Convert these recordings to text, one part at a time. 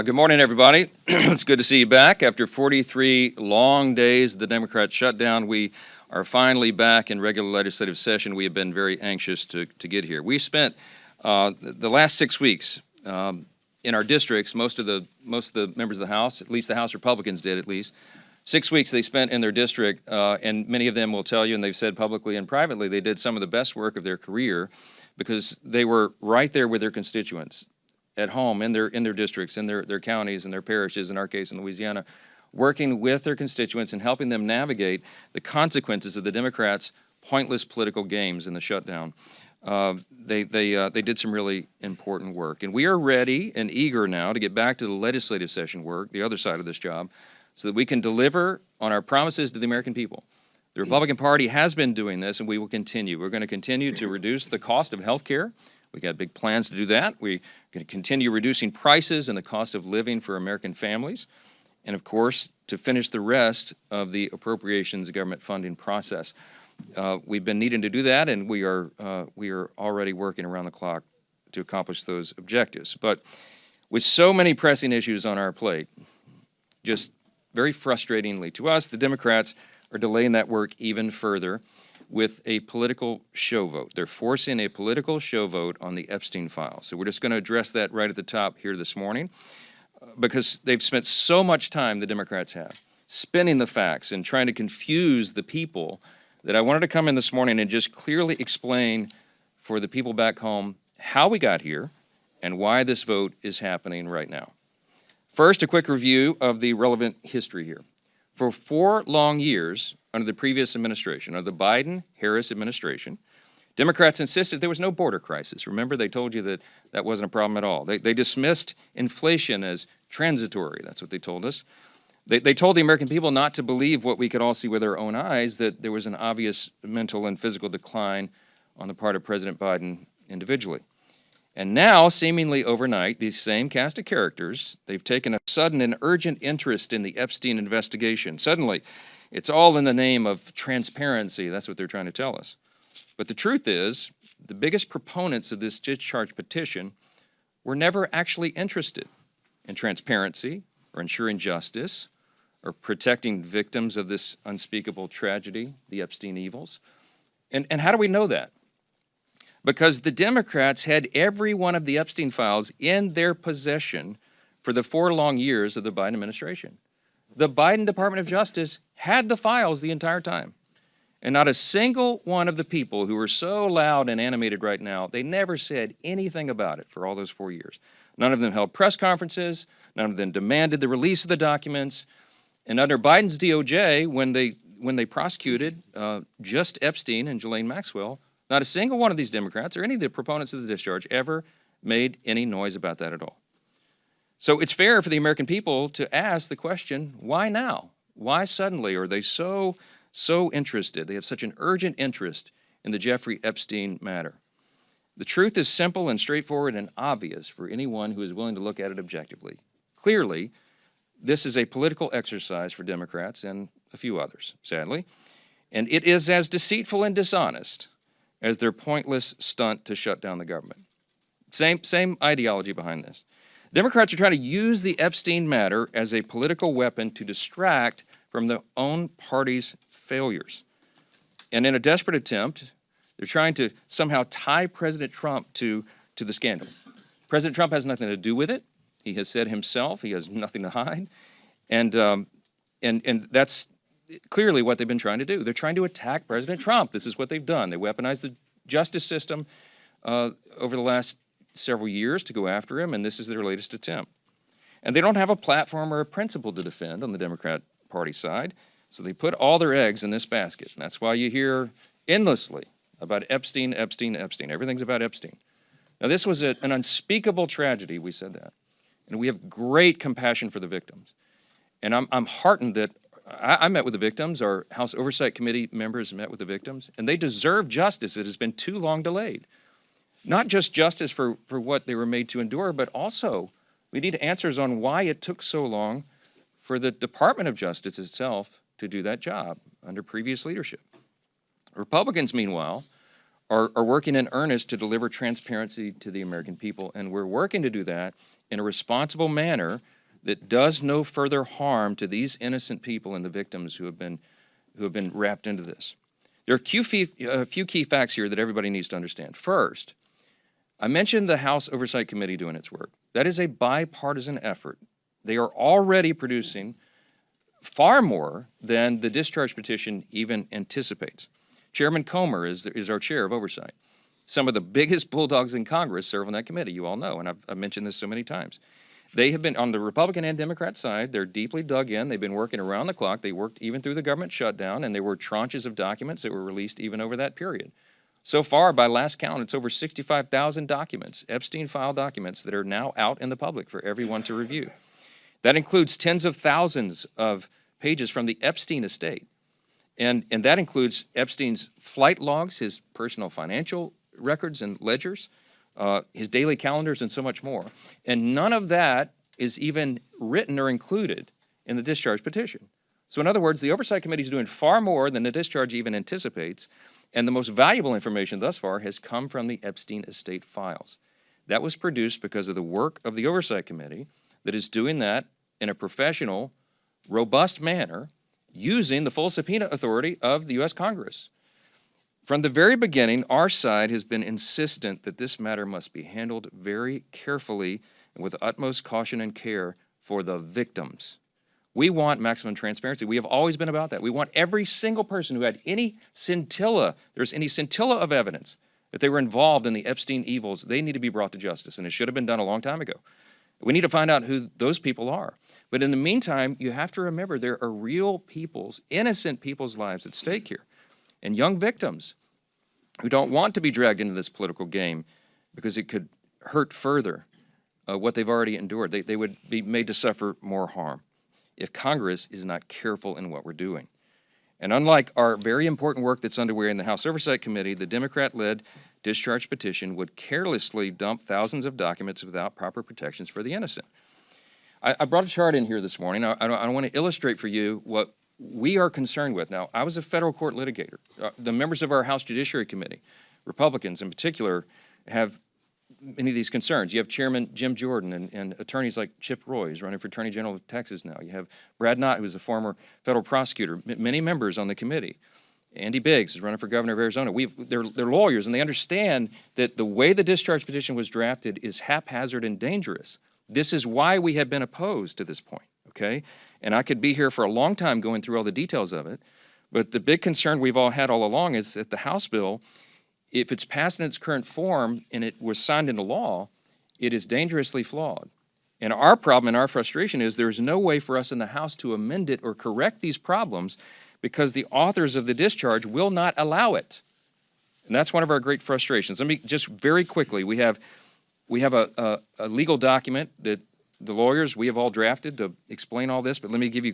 Good morning, everybody. It's good to see you back. After 43 long days, the Democrats shut down. We are finally back in regular legislative session. We have been very anxious to get here. We spent the last 6 weeks in our districts. Most of the members of the House, at least the House Republicans did, at least 6 weeks they spent in their district, and many of them will tell you, and they've said publicly and privately, they did some of the best work of their career because they were right there with their constituents, at home, in their districts, in their counties, and their parishes, in our case in Louisiana, working with their constituents and helping them navigate the consequences of the Democrats' pointless political games in the shutdown. They did some really important work. And we are ready and eager now to get back to the legislative session work, the other side of this job, so that we can deliver on our promises to the American people. The Republican Party has been doing this, and we will continue. We're going to continue to reduce the cost of health care. We got big plans to do that. We're going to continue reducing prices and the cost of living for American families. And of course, to finish the rest of the appropriations government funding process. We've been needing to do that, and we are already working around the clock to accomplish those objectives. But with so many pressing issues on our plate, just very frustratingly to us, the Democrats are delaying that work even further with a political show vote. They're forcing a political show vote on the Epstein files. So we're just going to address that right at the top here this morning because they've spent so much time, the Democrats have, spinning the facts and trying to confuse the people that I wanted to come in this morning and just clearly explain for the people back home how we got here and why this vote is happening right now. First, a quick review of the relevant history here. For 4 long years, under the previous administration, under the Biden-Harris administration, Democrats insisted there was no border crisis. Remember, they told you that that wasn't a problem at all. They dismissed inflation as transitory. That's what they told us. They told the American people not to believe what we could all see with our own eyes, that there was an obvious mental and physical decline on the part of President Biden individually. And now, seemingly overnight, these same cast of characters, they've taken a sudden and urgent interest in the Epstein investigation. Suddenly, it's all in the name of transparency. That's what they're trying to tell us. But the truth is, the biggest proponents of this discharge petition were never actually interested in transparency or ensuring justice or protecting victims of this unspeakable tragedy, the Epstein evils. And how do we know that? Because the Democrats had every one of the Epstein files in their possession for the 4 long years of the Biden administration. The Biden Department of Justice had the files the entire time. And not a single one of the people who are so loud and animated right now, they never said anything about it for all those 4 years. None of them held press conferences. None of them demanded the release of the documents. And under Biden's DOJ, when they prosecuted just Epstein and Ghislaine Maxwell, not a single one of these Democrats or any of the proponents of the discharge ever made any noise about that at all. So it's fair for the American people to ask the question, why now? Why suddenly are they so interested? They have such an urgent interest in the Jeffrey Epstein matter. The truth is simple and straightforward and obvious for anyone who is willing to look at it objectively. Clearly, this is a political exercise for Democrats and a few others, sadly, and it is as deceitful and dishonest as their pointless stunt to shut down the government. Same ideology behind this. Democrats are trying to use the Epstein matter as a political weapon to distract from their own party's failures. And in a desperate attempt, they're trying to somehow tie President Trump to the scandal. President Trump has nothing to do with it. He has said himself he has nothing to hide. And that's clearly what they've been trying to do. They're trying to attack President Trump. This is what they've done. They weaponized the justice system over the last several years to go after him, and this is their latest attempt. And they don't have a platform or a principle to defend on the Democrat Party side, so they put all their eggs in this basket. And that's why you hear endlessly about Epstein, Epstein, Epstein. Everything's about Epstein. Now, this was an unspeakable tragedy, we said that. And we have great compassion for the victims. And I'm heartened that I met with the victims. Our House Oversight Committee members met with the victims, and they deserve justice. It has been too long delayed. Not just justice for what they were made to endure, but also we need answers on why it took so long for the Department of Justice itself to do that job under previous leadership. Republicans, meanwhile, are working in earnest to deliver transparency to the American people, and we're working to do that in a responsible manner that does no further harm to these innocent people and the victims who have been wrapped into this. There are a few key facts here that everybody needs to understand. First, I mentioned the House Oversight Committee doing its work. That is a bipartisan effort. They are already producing far more than the discharge petition even anticipates. Chairman Comer is our chair of Oversight. Some of the biggest bulldogs in Congress serve on that committee, you all know, and I've mentioned this so many times. They have been, on the Republican and Democrat side, they're deeply dug in. They've been working around the clock. They worked even through the government shutdown, and there were tranches of documents that were released even over that period. So far, by last count, it's over 65,000 documents, Epstein file documents, that are now out in the public for everyone to review. That includes tens of thousands of pages from the Epstein estate. And that includes Epstein's flight logs, his personal financial records and ledgers, his daily calendars, and so much more. And none of that is even written or included in the discharge petition. So in other words, the Oversight Committee is doing far more than the discharge even anticipates, and the most valuable information thus far has come from the Epstein estate files. That was produced because of the work of the Oversight Committee that is doing that in a professional, robust manner, using the full subpoena authority of the U.S. Congress. From the very beginning, our side has been insistent that this matter must be handled very carefully and with utmost caution and care for the victims. We want maximum transparency. We have always been about that. We want every single person who had any scintilla, there's any scintilla of evidence that they were involved in the Epstein evils, they need to be brought to justice, and it should have been done a long time ago. We need to find out who those people are. But in the meantime, you have to remember there are real people's, innocent people's lives at stake here, and young victims who don't want to be dragged into this political game because it could hurt further what they've already endured. They would be made to suffer more harm if Congress is not careful in what we're doing. And unlike our very important work that's underway in the House Oversight Committee, the Democrat-led discharge petition would carelessly dump thousands of documents without proper protections for the innocent. I brought a chart in here this morning. I want to illustrate for you what we are concerned with. Now, I was a federal court litigator. The members of our House Judiciary Committee, Republicans in particular, have many of these concerns. You have Chairman Jim Jordan and attorneys like Chip Roy, who's running for Attorney General of Texas now. You have Brad Knott, who's a former federal prosecutor, many members on the committee. Andy Biggs is running for governor of Arizona. They're lawyers, and they understand that the way the discharge petition was drafted is haphazard and dangerous. This is why we have been opposed to this point, okay? And I could be here for a long time going through all the details of it, but the big concern we've all had all along is that the House bill, if it's passed in its current form and it was signed into law, it is dangerously flawed. And our problem and our frustration is there's no way for us in the House to amend it or correct these problems because the authors of the discharge will not allow it. And that's one of our great frustrations. Let me just very quickly, we have a legal document that the lawyers, we have all drafted to explain all this, but let me give you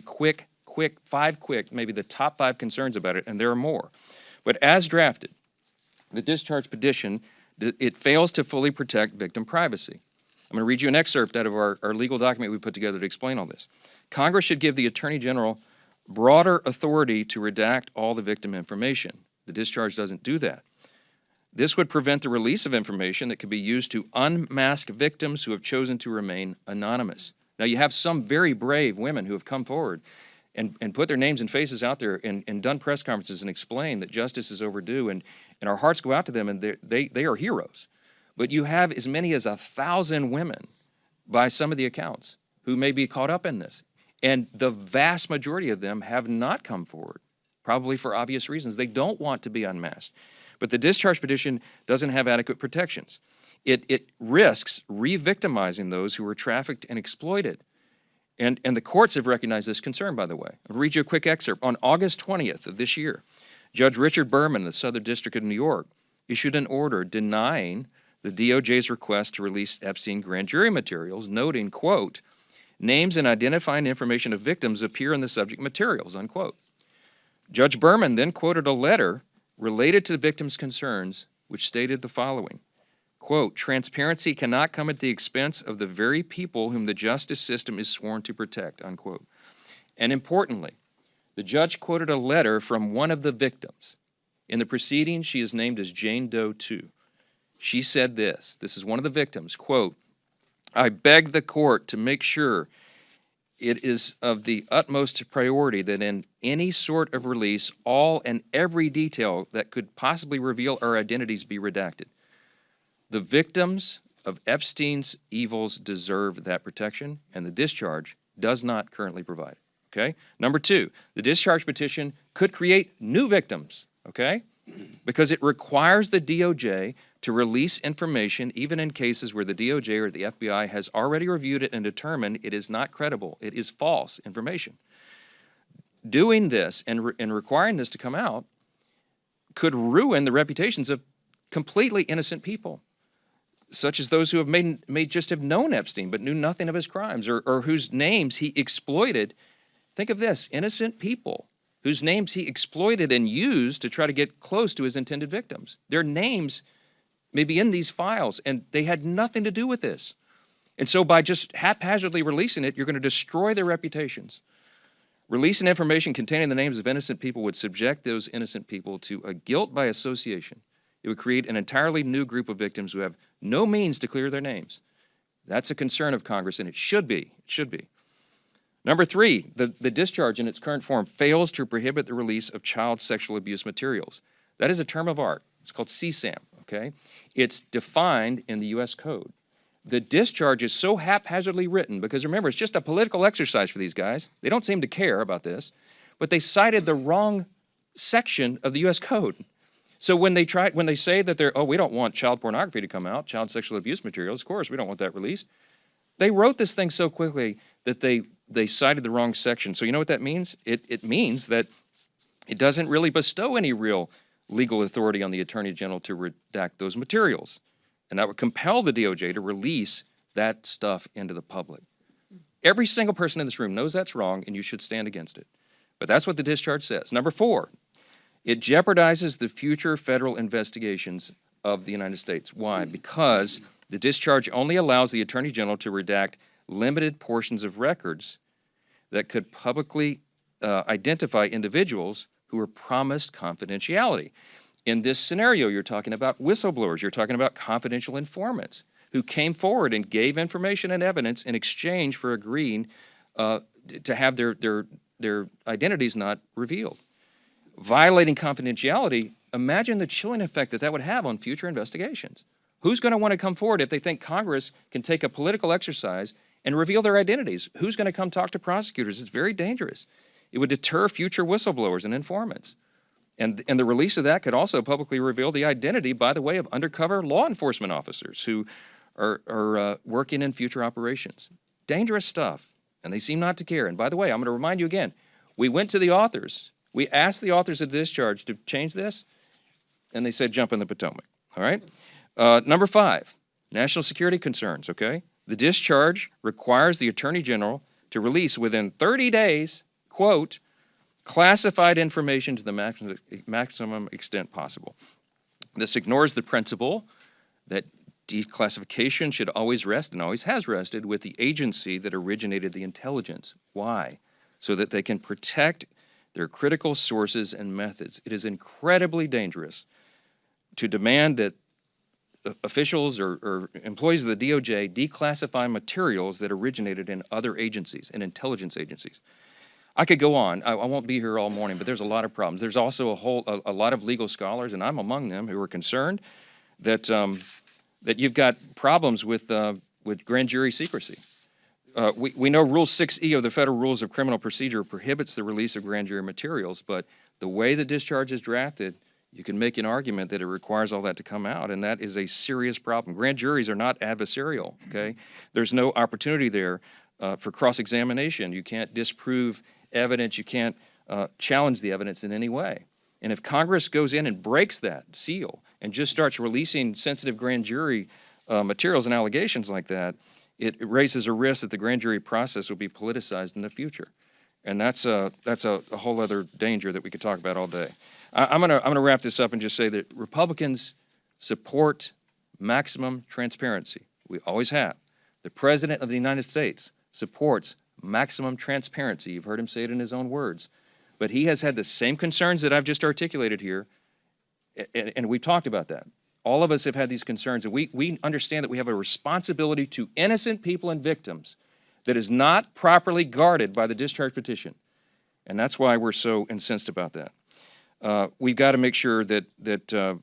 five quick, maybe the top 5 concerns about it, and there are more. But as drafted, the discharge petition, it fails to fully protect victim privacy. I'm going to read you an excerpt out of our legal document we put together to explain all this. Congress should give the Attorney General broader authority to redact all the victim information. The discharge doesn't do that. This would prevent the release of information that could be used to unmask victims who have chosen to remain anonymous. Now, you have some very brave women who have come forward and put their names and faces out there and done press conferences and explained that justice is overdue, and our hearts go out to them, and they are heroes. But you have as many as 1,000 women, by some of the accounts, who may be caught up in this. And the vast majority of them have not come forward, probably for obvious reasons. They don't want to be unmasked. But the discharge petition doesn't have adequate protections. It risks re-victimizing those who were trafficked and exploited. And the courts have recognized this concern, by the way. I'll read you a quick excerpt. On August 20th of this year, Judge Richard Berman of the Southern District of New York issued an order denying the DOJ's request to release Epstein grand jury materials, noting, quote, names and identifying information of victims appear in the subject materials, unquote. Judge Berman then quoted a letter related to the victims' concerns, which stated the following, quote, transparency cannot come at the expense of the very people whom the justice system is sworn to protect, unquote. And importantly, the judge quoted a letter from one of the victims. In the proceedings, she is named as Jane Doe 2. She said this is one of the victims, quote, "I beg the court to make sure it is of the utmost priority that in any sort of release, all and every detail that could possibly reveal our identities be redacted. The victims of Epstein's evils deserve that protection, and the discharge does not currently provide it." Okay? Number two, the discharge petition could create new victims, okay? Because it requires the DOJ to release information even in cases where the DOJ or the FBI has already reviewed it and determined it is not credible, it is false information. Doing this and requiring this to come out could ruin the reputations of completely innocent people, such as those who have may just have known Epstein but knew nothing of his crimes, or whose names he exploited. Think of this, innocent people whose names he exploited and used to try to get close to his intended victims. Their names may be in these files, and they had nothing to do with this. And so by just haphazardly releasing it, you're going to destroy their reputations. Releasing information containing the names of innocent people would subject those innocent people to a guilt by association. It would create an entirely new group of victims who have no means to clear their names. That's a concern of Congress, and it should be. It should be. Number three, the discharge in its current form fails to prohibit the release of child sexual abuse materials. That is a term of art. It's called CSAM, okay? It's defined in the U.S. Code. The discharge is so haphazardly written because, remember, it's just a political exercise for these guys. They don't seem to care about this, but they cited the wrong section of the U.S. Code. So when they say that we don't want child pornography to come out, child sexual abuse materials, of course, we don't want that released. They wrote this thing so quickly that they cited the wrong section. So you know what that means? It means that it doesn't really bestow any real legal authority on the Attorney General to redact those materials. And that would compel the DOJ to release that stuff into the public. Every single person in this room knows that's wrong, and you should stand against it. But that's what the discharge says. Number four, it jeopardizes the future federal investigations of the United States. Why? Because the discharge only allows the Attorney General to redact limited portions of records that could publicly identify individuals who were promised confidentiality. In this scenario, you're talking about whistleblowers, you're talking about confidential informants who came forward and gave information and evidence in exchange for agreeing to have their identities not revealed. Violating confidentiality, imagine the chilling effect that would have on future investigations. Who's going to want to come forward if they think Congress can take a political exercise and reveal their identities? Who's going to come talk to prosecutors? It's very dangerous. It would deter future whistleblowers and informants. And the release of that could also publicly reveal the identity, by the way, of undercover law enforcement officers who are working in future operations. Dangerous stuff, and they seem not to care. And by the way, I'm going to remind you again, we went to the authors. We asked the authors of the discharge to change this, and they said jump in the Potomac, all right? Number five, national security concerns, okay? The discharge requires the Attorney General to release within 30 days, quote, classified information to the maximum extent possible. This ignores the principle that declassification should always rest, and always has rested, with the agency that originated the intelligence. Why? So that they can protect their critical sources and methods. It is incredibly dangerous to demand that officials or employees of the DOJ declassify materials that originated in other agencies, in intelligence agencies. I could go on. I won't be here all morning, but there's a lot of problems. There's also a lot of legal scholars, and I'm among them, who are concerned that that you've got problems with grand jury secrecy. We know Rule 6E of the Federal Rules of Criminal Procedure prohibits the release of grand jury materials, but the way the discharge is drafted, you can make an argument that it requires all that to come out, and that is a serious problem. Grand juries are not adversarial, okay? There's no opportunity there for cross-examination. You can't disprove evidence. You can't challenge the evidence in any way. And if Congress goes in and breaks that seal and just starts releasing sensitive grand jury materials and allegations like that, it raises a risk that the grand jury process will be politicized in the future. And that's a whole other danger that we could talk about all day. I'm gonna wrap this up and just say that Republicans support maximum transparency. We always have. The President of the United States supports maximum transparency. You've heard him say it in his own words. But he has had the same concerns that I've just articulated here And we've talked about that. All of us have had these concerns, and we understand that we have a responsibility to innocent people and victims that is not properly guarded by the discharge petition. And that's why we're so incensed about that. We've got to make sure that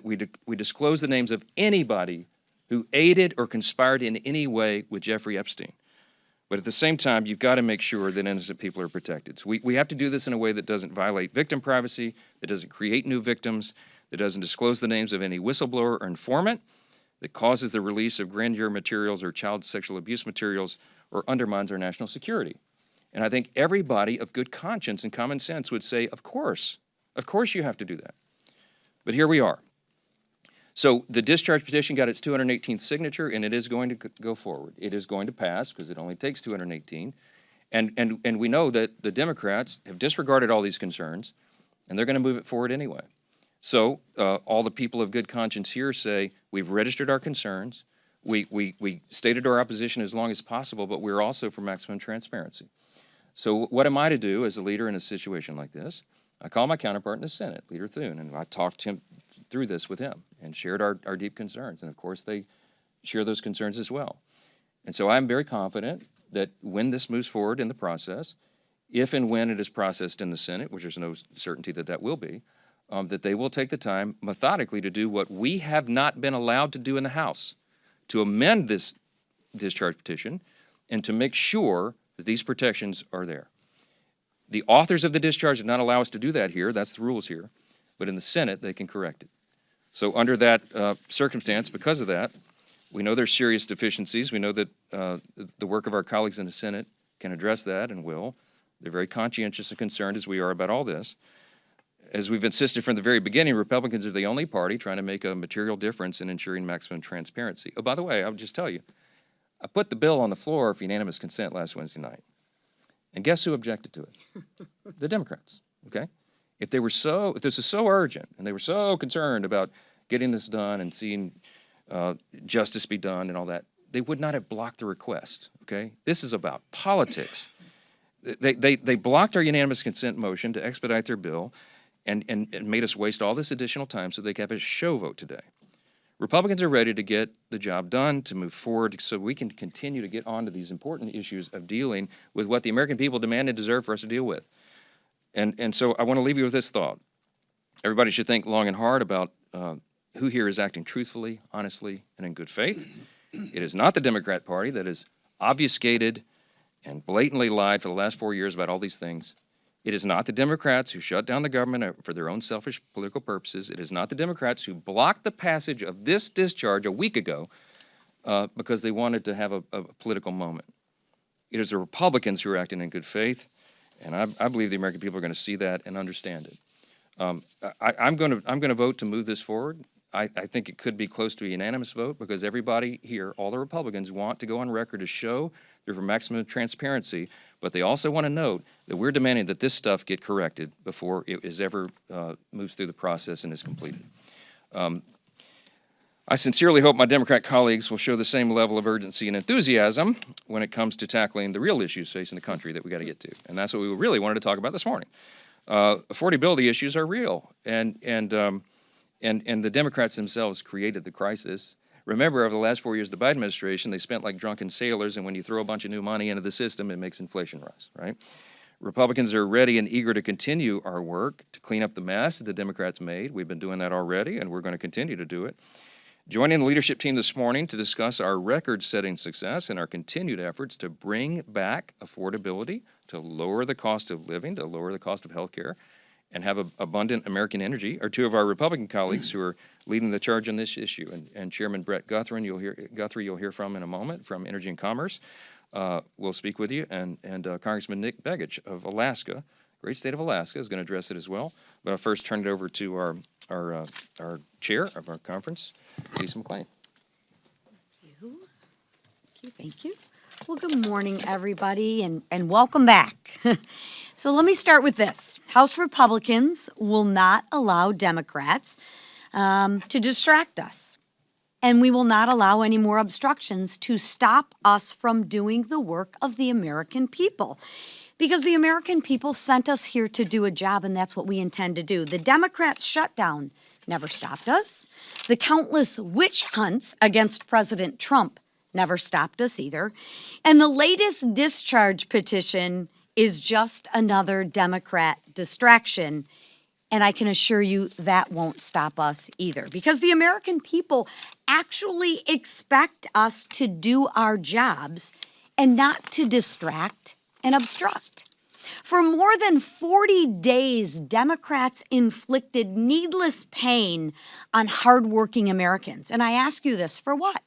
we disclose the names of anybody who aided or conspired in any way with Jeffrey Epstein. But at the same time, you've got to make sure that innocent people are protected. So we have to do this in a way that doesn't violate victim privacy, that doesn't create new victims, that doesn't disclose the names of any whistleblower or informant, that causes the release of grand jury materials or child sexual abuse materials, or undermines our national security. And I think everybody of good conscience and common sense would say, of course you have to do that. But here we are. So the discharge petition got its 218th signature, and it is going to go forward. It is going to pass because it only takes 218. And we know that the Democrats have disregarded all these concerns, and they're going to move it forward anyway. So all the people of good conscience here say, we've registered our concerns, we stated our opposition as long as possible, but we're also for maximum transparency. So what am I to do as a leader in a situation like this? I call my counterpart in the Senate, Leader Thune, and I talked him through this with him and shared our deep concerns. And of course, they share those concerns as well. And so I'm very confident that when this moves forward in the process, if and when it is processed in the Senate, which there's no certainty that that will be, that they will take the time methodically to do what we have not been allowed to do in the House, to amend this discharge petition and to make sure that these protections are there. The authors of the discharge did not allow us to do that here. That's the rules here. But in the Senate, they can correct it. So under that circumstance, because of that, we know there's serious deficiencies. We know that the work of our colleagues in the Senate can address that and will. They're very conscientious and concerned, as we are, about all this. As we've insisted from the very beginning, Republicans are the only party trying to make a material difference in ensuring maximum transparency. Oh, by the way, I'll just tell you, I put the bill on the floor for unanimous consent last Wednesday night. And guess who objected to it? The Democrats, okay? If this is so urgent and they were so concerned about getting this done and seeing justice be done and all that, they would not have blocked the request, okay? This is about politics. They blocked our unanimous consent motion to expedite their bill and made us waste all this additional time so they could have a show vote today. Republicans are ready to get the job done, to move forward so we can continue to get on to these important issues of dealing with what the American people demand and deserve for us to deal with. And so I want to leave you with this thought. Everybody should think long and hard about who here is acting truthfully, honestly, and in good faith. It is not the Democrat Party that has obfuscated and blatantly lied for the last 4 years about all these things. It is not the Democrats who shut down the government for their own selfish political purposes. It is not the Democrats who blocked the passage of this discharge a week ago because they wanted to have a political moment. It is the Republicans who are acting in good faith, and I believe the American people are going to see that and understand it. I'm going to vote to move this forward. I think it could be close to a unanimous vote because everybody here, all the Republicans, want to go on record to show they're for maximum transparency, but they also want to note that we're demanding that this stuff get corrected before it is ever moves through the process and is completed. I sincerely hope my Democrat colleagues will show the same level of urgency and enthusiasm when it comes to tackling the real issues facing the country that we got to get to, and that's what we really wanted to talk about this morning. Affordability issues are real, and the Democrats themselves created the crisis. Remember, over the last 4 years of the Biden administration, they spent like drunken sailors, and when you throw a bunch of new money into the system, it makes inflation rise, right? Republicans are ready and eager to continue our work to clean up the mess that the Democrats made. We've been doing that already, and we're going to continue to do it. Joining the leadership team this morning to discuss our record-setting success and our continued efforts to bring back affordability, to lower the cost of living, to lower the cost of health care, and have abundant American energy are two of our Republican colleagues who are leading the charge on this issue. And Chairman Brett Guthrie, you'll hear from in a moment, from Energy and Commerce, will speak with you, and Congressman Nick Begich of Alaska, great state of Alaska, is going to address it as well. But I'll first turn it over to our chair of our conference, Lisa McClain. Thank you. Well, good morning, everybody, and welcome back. So let me start with this. House Republicans will not allow Democrats to distract us. And we will not allow any more obstructions to stop us from doing the work of the American people. Because the American people sent us here to do a job, and that's what we intend to do. The Democrats shut down never stopped us. The countless witch hunts against President Trump never stopped us either. And the latest discharge petition is just another Democrat distraction. And I can assure you that won't stop us either, because the American people actually expect us to do our jobs and not to distract and obstruct. For more than 40 days, Democrats inflicted needless pain on hardworking Americans. And I ask you this, for what?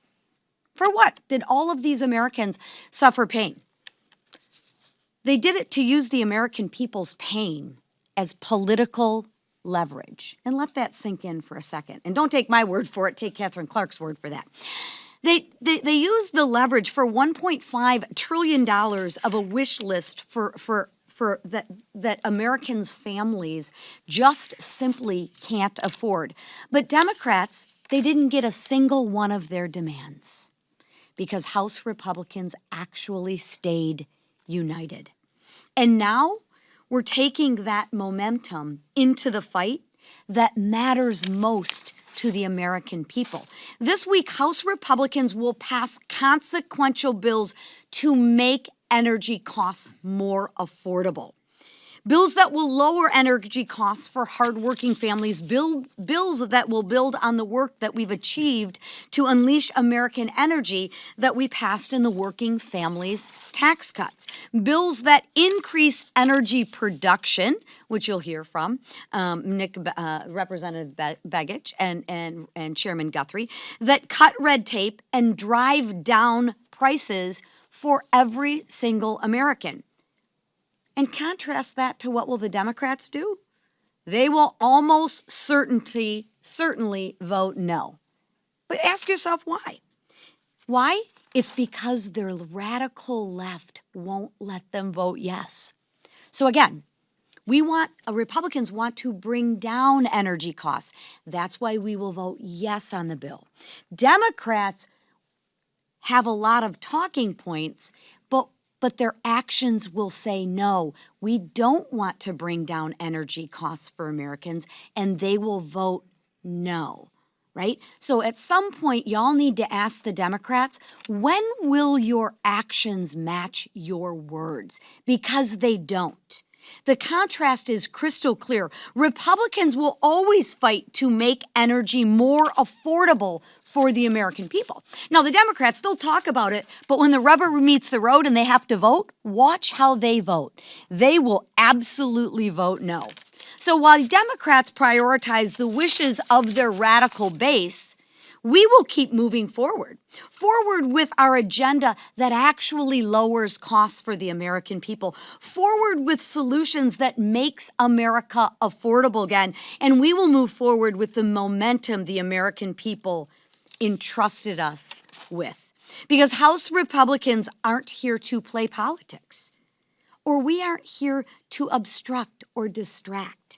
For what did all of these Americans suffer pain? They did it to use the American people's pain as political leverage. And let that sink in for a second. And don't take my word for it, take Catherine Clark's word for that. They used the leverage for $1.5 trillion of a wish list for that Americans' families just simply can't afford. But Democrats, they didn't get a single one of their demands, because House Republicans actually stayed united. And now we're taking that momentum into the fight that matters most to the American people. This week, House Republicans will pass consequential bills to make energy costs more affordable. Bills that will lower energy costs for hardworking families, bills that will build on the work that we've achieved to unleash American energy that we passed in the Working Families Tax Cuts, bills that increase energy production, which you'll hear from Representative Begich and Chairman Guthrie, that cut red tape and drive down prices for every single American. And contrast that to what will the Democrats do? They will almost certainly vote no. But ask yourself why. Why? It's because their radical left won't let them vote yes. So again, Republicans want to bring down energy costs. That's why we will vote yes on the bill. Democrats have a lot of talking points, but their actions will say no. We don't want to bring down energy costs for Americans, and they will vote no, right? So at some point, y'all need to ask the Democrats, when will your actions match your words? Because they don't. The contrast is crystal clear. Republicans will always fight to make energy more affordable for the American people. Now, the Democrats, they'll talk about it, but when the rubber meets the road and they have to vote, watch how they vote. They will absolutely vote no. So while Democrats prioritize the wishes of their radical base, we will keep moving forward with our agenda that actually lowers costs for the American people, forward with solutions that makes America affordable again, and we will move forward with the momentum the American people entrusted us with. Because House Republicans aren't here to play politics, or we aren't here to obstruct or distract.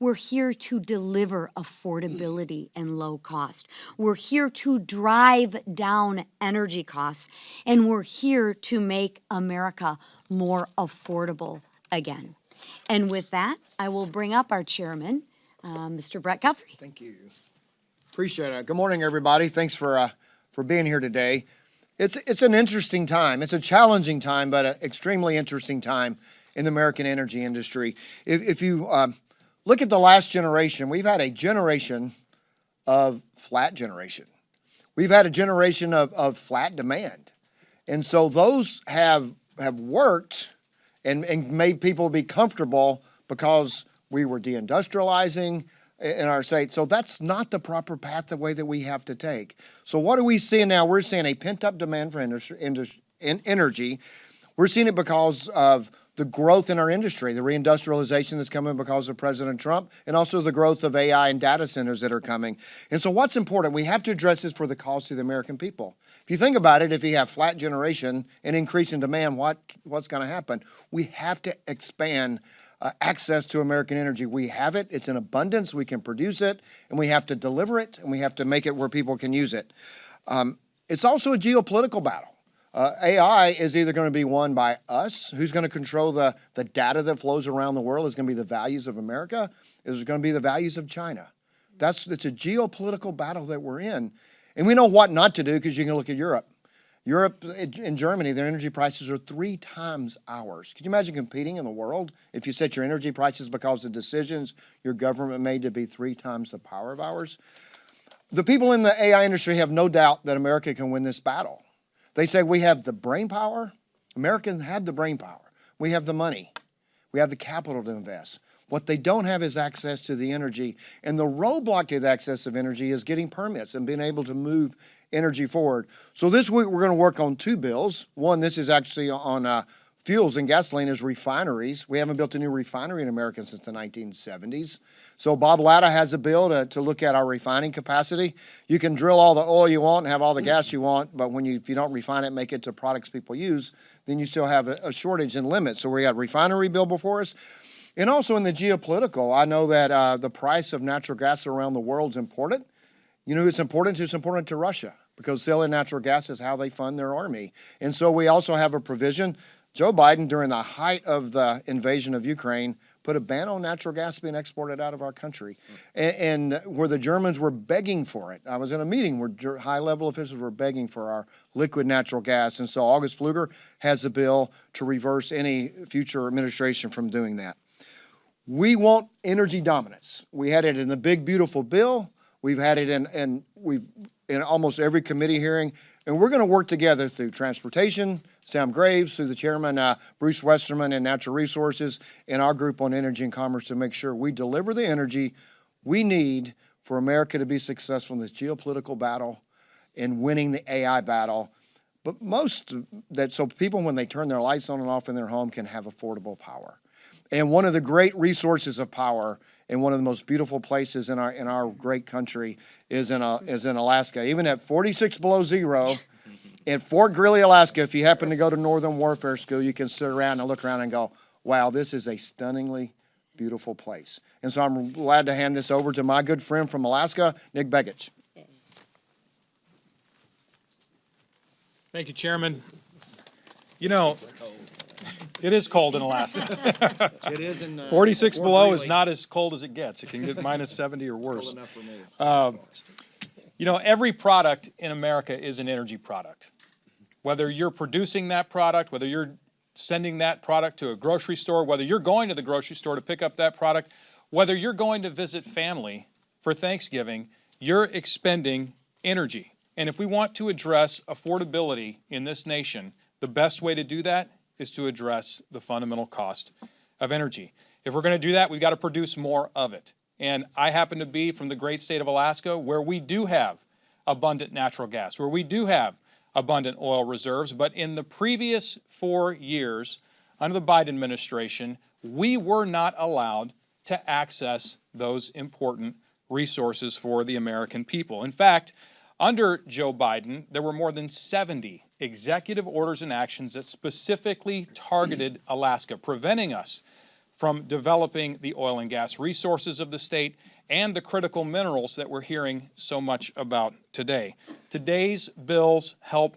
We're here to deliver affordability and low cost. We're here to drive down energy costs, and we're here to make America more affordable again. And with that, I will bring up our chairman, Mr. Brett Guthrie. Thank you. Appreciate it. Good morning, everybody. Thanks for being here today. It's an interesting time. It's a challenging time, but an extremely interesting time in the American energy industry. If you look at the last generation, we've had a generation of flat generation. We've had a generation of flat demand. And so those have worked and made people be comfortable because we were deindustrializing in our state. So that's not the proper path, the way that we have to take. So what are we seeing now? We're seeing a pent-up demand for energy. We're seeing it because of the growth in our industry, the reindustrialization that's coming because of President Trump, and also the growth of AI and data centers that are coming. And so what's important, we have to address this for the cost of the American people. If you think about it, if you have flat generation and increase in demand, what's going to happen? We have to expand access to American energy. We have it. It's in abundance. We can produce it, and we have to deliver it, and we have to make it where people can use it. It's also a geopolitical battle. AI is either going to be won by us, who's going to control the data that flows around the world, is going to be the values of America, is it going to be the values of China. It's a geopolitical battle that we're in. And we know what not to do because you can look at Europe. Europe and Germany, their energy prices are 3 times ours. Could you imagine competing in the world if you set your energy prices because of decisions your government made to be 3 times the power of ours? The people in the AI industry have no doubt that America can win this battle. They say we have the brain power. Americans have the brain power. We have the money. We have the capital to invest. What they don't have is access to the energy. And the roadblock to the access of energy is getting permits and being able to move energy forward. So this week we're going to work on 2 bills. One, this is actually on fuels and gasoline, is refineries. We haven't built a new refinery in America since the 1970s. So Bob Latta has a bill to look at our refining capacity. You can drill all the oil you want and have all the gas you want, but if you don't refine it, make it to products people use, then you still have a shortage and limit. So we got a refinery bill before us. And also in the geopolitical, I know that the price of natural gas around the world is important. You know who it's important to? It's important to Russia, because selling natural gas is how they fund their army. And so we also have a provision. Joe Biden, during the height of the invasion of Ukraine, put a ban on natural gas being exported out of our country, and where the Germans were begging for it. I was in a meeting where high-level officials were begging for our liquid natural gas, and so August Pfluger has a bill to reverse any future administration from doing that. We want energy dominance. We had it in the big, beautiful bill. We've had it in almost every committee hearing, and we're going to work together through transportation, Sam Graves, through the chairman, Bruce Westerman, and Natural Resources, and our group on energy and commerce to make sure we deliver the energy we need for America to be successful in this geopolitical battle and winning the AI battle. But so people, when they turn their lights on and off in their home, can have affordable power. And one of the great resources of power and one of the most beautiful places in our great country is in Alaska. Even at 46 below zero, in Fort Greely, Alaska, if you happen to go to Northern Warfare School, you can sit around and look around and go, wow, this is a stunningly beautiful place. And so I'm glad to hand this over to my good friend from Alaska, Nick Begich. Thank you, Chairman. You know, it is cold in Alaska. It is in 46 Fort below Greely. is not as cold as it gets. It can get minus 70 or worse. Cold enough for me. You know, every product in America is an energy product. Whether you're producing that product, whether you're sending that product to a grocery store, whether you're going to the grocery store to pick up that product, whether you're going to visit family for Thanksgiving, you're expending energy. And if we want to address affordability in this nation, the best way to do that is to address the fundamental cost of energy. If we're going to do that, we've got to produce more of it. And I happen to be from the great state of Alaska, where we do have abundant natural gas, where we do have abundant oil reserves. But in the previous 4 years, under the Biden administration, we were not allowed to access those important resources for the American people. In fact, under Joe Biden, there were more than 70 executive orders and actions that specifically targeted Alaska, preventing us from developing the oil and gas resources of the state and the critical minerals that we're hearing so much about today. Today's bills help